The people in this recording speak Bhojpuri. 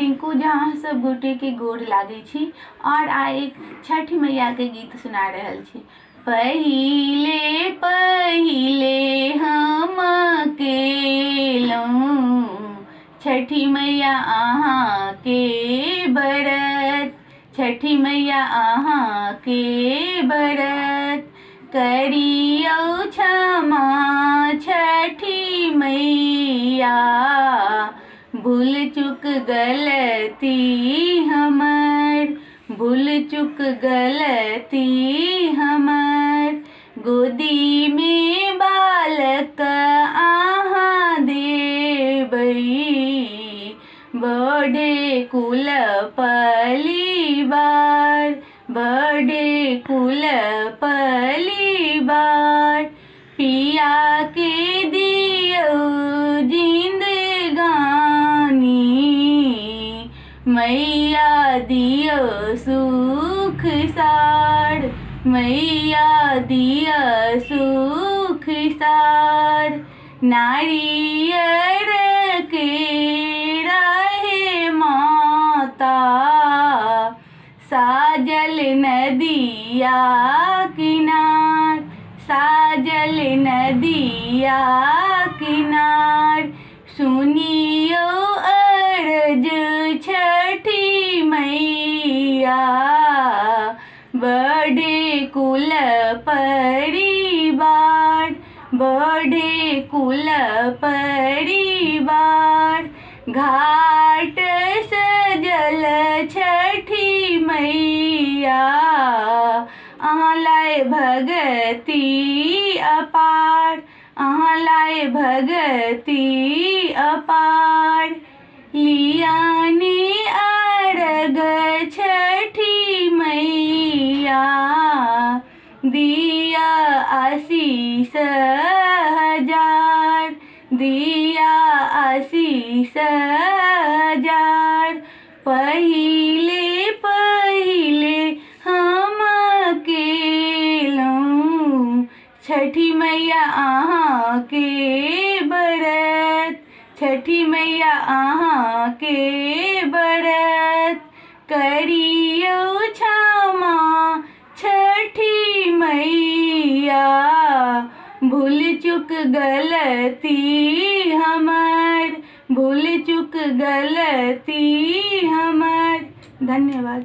रिंकू जहाँ सब गोटे के गोर लागे छी और आइ एक छठी मैया के गीत सुना रहल छी। पहिले पहिले हम केलहुँ छठी मैया अहाँ के बरत, छठी मैया अहाँ के बरत करियौ क्षमा छठी मैया, भूल चुक गलती हमर, भूल चुक गलती हमर। गोदी में बालक अहाँ देबै, बड़े कुल परिवार, बड़े कुल परिवार। पिया के दियौ जिंदगानी, मैया दियो सुख सार, मैया दियो सुख सार। नारियर के रहे माता, साजल नदिया किनार, साजल नदिया किनार। सुनियो अर्ज छठी मैया, बड़े कुल परिवार, बड़े कुल परिवार। घाट सजल छठी मैया, अहाँ लाए भगती अपार, अहाँ लाए भगती अपार। लियानी अर्घ छठी मैया, दिया आशीष हजार, दिया आशीष हजार। पहिले पहिले हम केलहुँ छठी मैया अहाँ के बरत, छठी मैया अहाँ के बरत करियौ क्षमा छठी मैया, भूल चुक गलती हमर, भूल चुक गलती हमर। धन्यवाद।